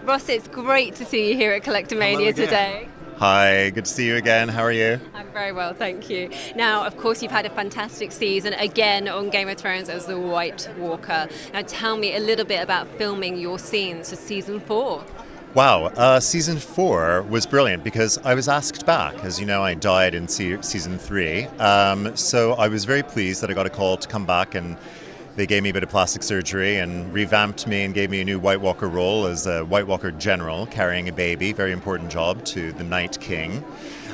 Ross, it's great to see you here at Collectomania today. Hi, good to see you again. How are you? I'm very well, thank you. Now, of course, you've had a fantastic season again on Game of Thrones as the White Walker. Now, tell me a little bit about filming your scenes for season 4. Wow, season 4 was brilliant because I was asked back. As you know, I died in season 3. So I was very pleased that I got a call to come back, and they gave me a bit of plastic surgery and revamped me and gave me a new White Walker role as a White Walker general carrying a baby. Very important job to the Night King.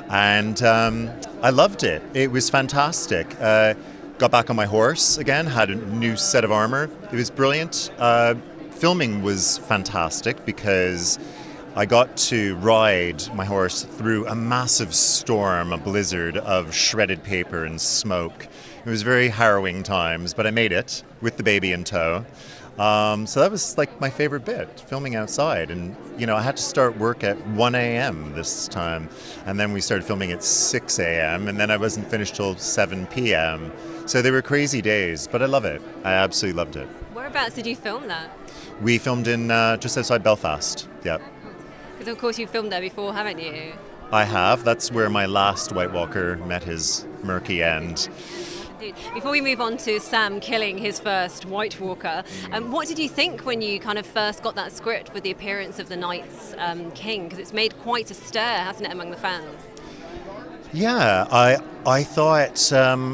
And I loved it. It was fantastic. Got back on my horse again, had a new set of armor. It was brilliant. Filming was fantastic because I got to ride my horse through a massive storm, a blizzard of shredded paper and smoke. It was very harrowing times, but I made it with the baby in tow. So that was like my favorite bit, filming outside. And, you know, I had to start work at 1 a.m. this time. And then we started filming at 6 a.m. And then I wasn't finished till 7 p.m. So they were crazy days, but I love it. I absolutely loved it. Whereabouts did you film that? We filmed in just outside Belfast. Yeah. Because, of course, you filmed there before, haven't you? I have. That's where my last White Walker met his murky end. Before we move on to Sam killing his first White Walker, what did you think when you kind of first got that script with the appearance of the Night's King? Because it's made quite a stir, hasn't it, among the fans? Yeah, I thought,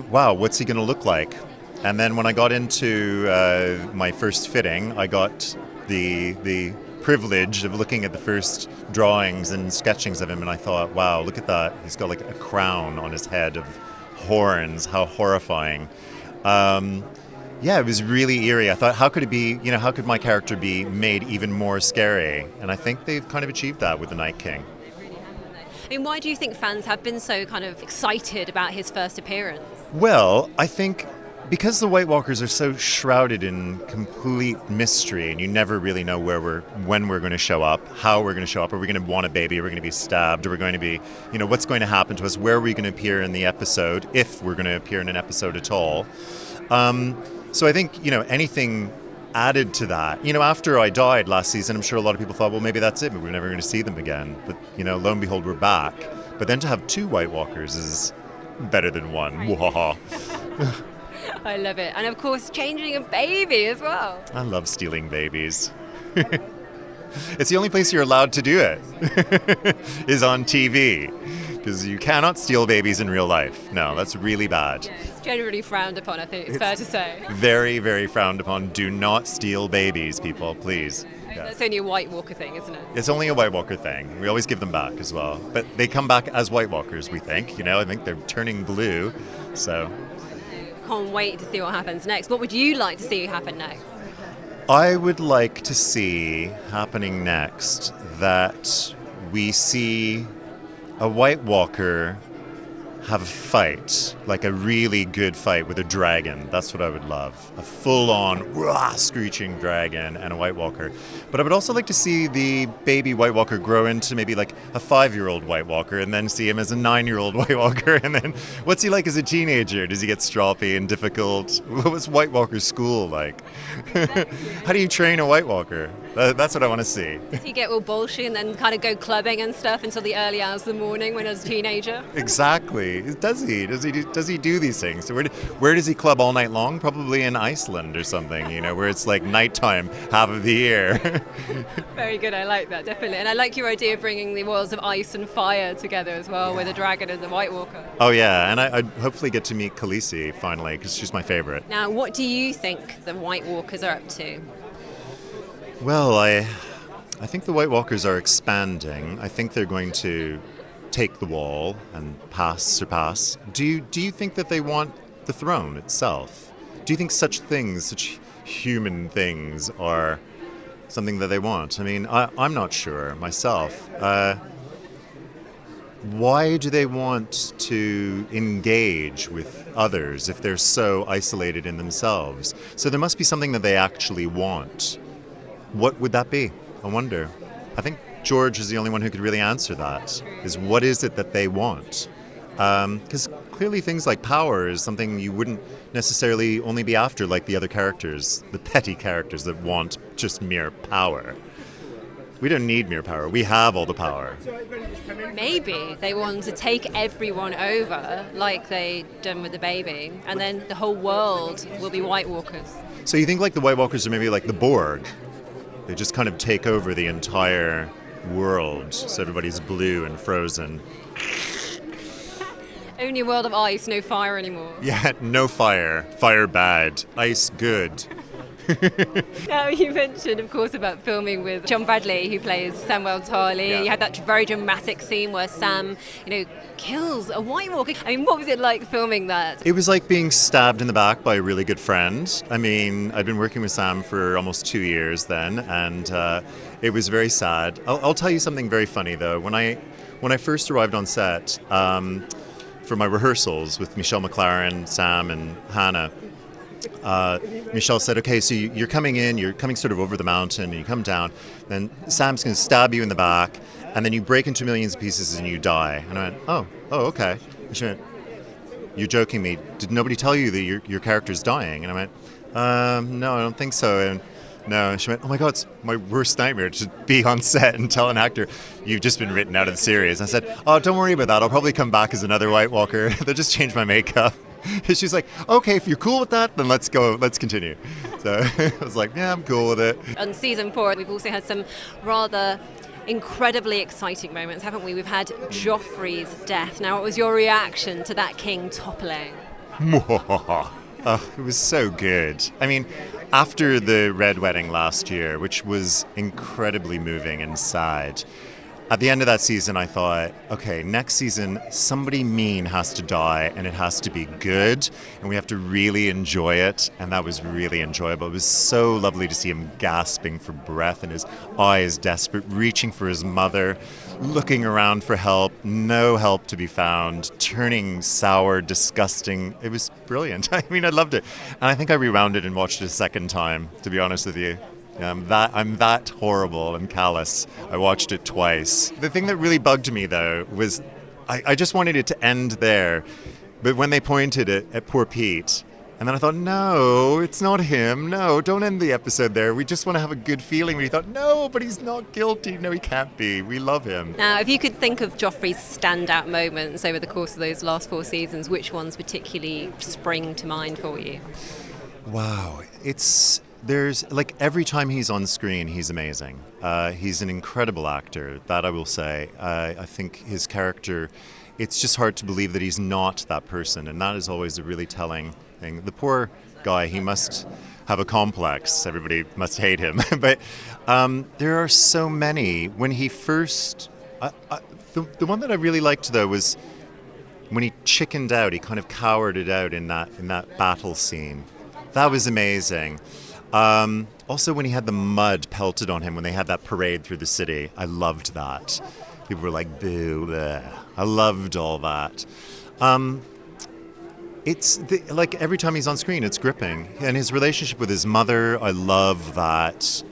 wow, what's he going to look like? And then when I got into my first fitting, I got the privilege of looking at the first drawings and sketchings of him, and I thought, wow, look at that. He's got like a crown on his head of horns. How horrifying. Yeah, it was really eerie. I thought, how could it be, you know, how could my character be made even more scary? And I think they've kind of achieved that with the Night King. I mean, why do you think fans have been so kind of excited about his first appearance? Well, I think because the White Walkers are so shrouded in complete mystery, and you never really know when we're going to show up, how we're going to show up. Are we going to want a baby? Are we going to be stabbed? Are we going to be, you know, what's going to happen to us? Where are we going to appear in the episode, if we're going to appear in an episode at all? So I think, you know, anything added to that. You know, after I died last season, I'm sure a lot of people thought, well, maybe that's it. We're never going to see them again. But, you know, lo and behold, we're back. But then to have 2 White Walkers is better than 1. Mwahaha. I love it. And of course, changing a baby as well. I love stealing babies. It's the only place you're allowed to do it, is on TV. Because you cannot steal babies in real life. No, that's really bad. Yeah, it's generally frowned upon, I think it's fair to say. Very, very frowned upon. Do not steal babies, people, please. Yeah. That's only a White Walker thing, isn't it? It's only a White Walker thing. We always give them back as well. But they come back as White Walkers, we think. You know, I think they're turning blue, so... Can't wait to see what happens next. What would you like to see happen next? I would like to see happening next that we see a White Walker have a fight, like a really good fight with a dragon. That's what I would love. A full-on screeching dragon and a White Walker. But I would also like to see the baby White Walker grow into maybe like a 5-year-old White Walker, and then see him as a 9-year-old White Walker. And then what's he like as a teenager? Does he get stroppy and difficult? What was White Walker school like? How do you train a White Walker? That's what I want to see. Does he get all bolshy and then kind of go clubbing and stuff until the early hours of the morning when he was a teenager? Exactly. Does he? Does he do these things? So where does he club all night long? Probably in Iceland or something, you know, where it's like nighttime half of the year. Very good. I like that, definitely. And I like your idea of bringing the worlds of ice and fire together as well, with a dragon and the White Walker. Oh, yeah. And I'd hopefully get to meet Khaleesi finally, because she's my favorite. Now, what do you think the White Walkers are up to? Well, I think the White Walkers are expanding. I think they're going to take the wall and surpass. Do you think that they want the throne itself? Do you think such human things are something that they want? I mean, I'm not sure myself. Why do they want to engage with others if they're so isolated in themselves? So there must be something that they actually want. What would that be? I wonder. I think George is the only one who could really answer that, is what is it that they want? Because clearly things like power is something you wouldn't necessarily only be after like the other characters, the petty characters that want just mere power. We don't need mere power. We have all the power. Maybe they want to take everyone over like they done with the baby, and then the whole world will be White Walkers. So you think like the White Walkers are maybe like the Borg? They just kind of take over the entire world, so everybody's blue and frozen. Only a world of ice, no fire anymore. Yeah, no fire. Fire bad. Ice good. Now, you mentioned, of course, about filming with John Bradley, who plays Samwell Tarly. Yeah. You had that very dramatic scene where Sam, kills a White Walker. I mean, what was it like filming that? It was like being stabbed in the back by a really good friend. I mean, I'd been working with Sam for almost 2 years then, and it was very sad. I'll tell you something very funny, though. When I first arrived on set for my rehearsals with Michelle McLaren, Sam, and Hannah, Michelle said, okay, so you're coming sort of over the mountain, and you come down, then Sam's going to stab you in the back, and then you break into millions of pieces and you die. And I went, oh, okay. And she went, you're joking me. Did nobody tell you that your character's dying? And I went, no, I don't think so. And no. And she went, oh my God, it's my worst nightmare to be on set and tell an actor, you've just been written out of the series. And I said, oh, don't worry about that. I'll probably come back as another White Walker. They'll just change my makeup. She's like, okay, if you're cool with that, then let's continue. So I was like, yeah, I'm cool with it. On season 4, we've also had some rather incredibly exciting moments, haven't we? We've had Joffrey's death. Now, what was your reaction to that king toppling? Oh, it was so good. I mean, after the Red Wedding last year, which was incredibly moving and sad, at the end of that season, I thought, okay, next season, somebody mean has to die, and it has to be good, and we have to really enjoy it, and that was really enjoyable. It was so lovely to see him gasping for breath, and his eyes desperate, reaching for his mother, looking around for help, no help to be found, turning sour, disgusting. It was brilliant. I mean, I loved it. And I think I rewound it and watched it a second time, to be honest with you. I'm that horrible and callous. I watched it twice. The thing that really bugged me, though, was I just wanted it to end there. But when they pointed it at poor Pete, and then I thought, no, it's not him. No, don't end the episode there. We just want to have a good feeling. We thought, no, but he's not guilty. No, he can't be. We love him. Now, if you could think of Joffrey's standout moments over the course of those last 4 seasons, which ones particularly spring to mind for you? Wow. There's, like, every time he's on screen, he's amazing. He's an incredible actor, that I will say. I think his character, it's just hard to believe that he's not that person, and that is always a really telling thing. The poor guy, he must have a complex. Everybody must hate him. But there are so many. When he first... the one that I really liked, though, was when he chickened out. He kind of cowered it out in that battle scene. That was amazing. Also, when he had the mud pelted on him, when they had that parade through the city, I loved that. People were like, boo, bleh. I loved all that. Like every time he's on screen, it's gripping. And his relationship with his mother, I love that.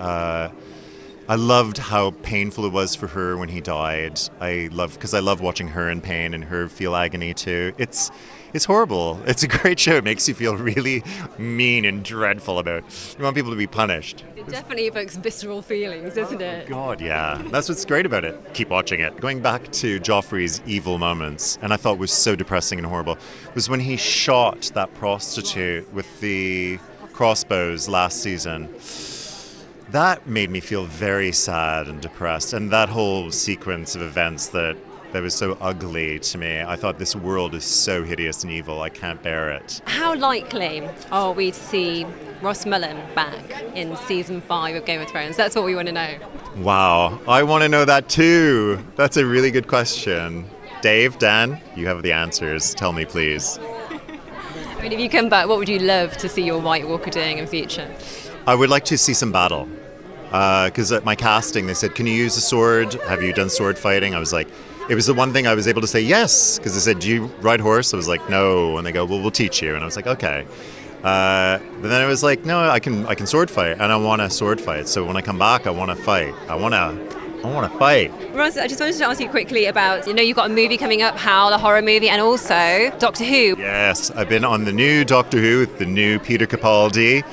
I loved how painful it was for her when he died. Because I love watching her in pain and her feel agony too. It's horrible. It's a great show. It makes you feel really mean and dreadful about it. You want people to be punished. It definitely evokes visceral feelings, doesn't it? God, yeah. That's what's great about it. Keep watching it. Going back to Joffrey's evil moments, and I thought was so depressing and horrible, was when he shot that prostitute with the crossbows last season. That made me feel very sad and depressed. And that whole sequence of events that was so ugly to me. I thought this world is so hideous and evil. I can't bear it. How likely are we to see Ross Mullan back in season 5 of Game of Thrones? That's what we want to know. Wow. I want to know that too. That's a really good question. Dave, Dan, you have the answers. Tell me, please. I mean, if you come back, what would you love to see your White Walker doing in future? I would like to see some battle. Because at my casting, they said, can you use a sword? Have you done sword fighting? I was like, it was the one thing I was able to say yes, because they said, do you ride horse? I was like, no. And they go, well, we'll teach you. And I was like, okay. But then I was like, no, I can sword fight, and I want to sword fight. So when I come back, I want to fight. I want to fight. Ross, I just wanted to ask you quickly about, you've got a movie coming up, Howl, a horror movie, and also Doctor Who. Yes, I've been on the new Doctor Who with the new Peter Capaldi.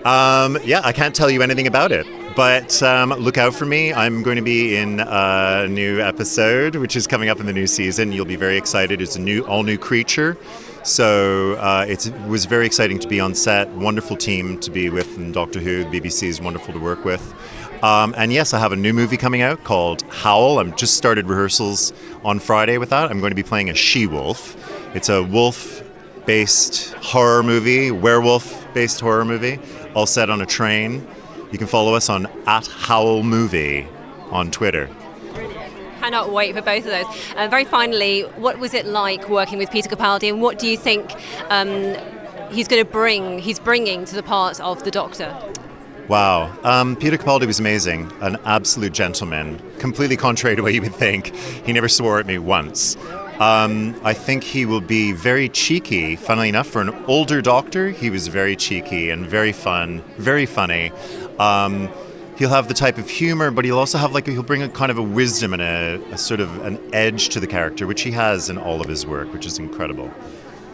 Yeah, I can't tell you anything about it. But look out for me. I'm going to be in a new episode, which is coming up in the new season. You'll be very excited. It's a all new creature. So it was very exciting to be on set. Wonderful team to be with in Doctor Who. The BBC is wonderful to work with. And yes, I have a new movie coming out called Howl. I've just started rehearsals on Friday with that. I'm going to be playing a she-wolf. It's a wolf-based horror movie, werewolf-based horror movie, all set on a train. You can follow us on @HowlMovie on Twitter. Cannot wait for both of those. Very finally, what was it like working with Peter Capaldi, and what do you think he's bringing to the part of the Doctor? Wow. Peter Capaldi was amazing, an absolute gentleman, completely contrary to what you would think. He never swore at me once. I think he will be very cheeky. Funnily enough, for an older Doctor, he was very cheeky and very fun, very funny. He'll have the type of humor, but he'll also have he'll bring a kind of a wisdom and a sort of an edge to the character, which he has in all of his work, which is incredible.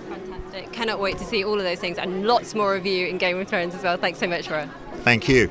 Fantastic. Cannot wait to see all of those things and lots more of you in Game of Thrones as well. Thanks so much, Ross. Thank you.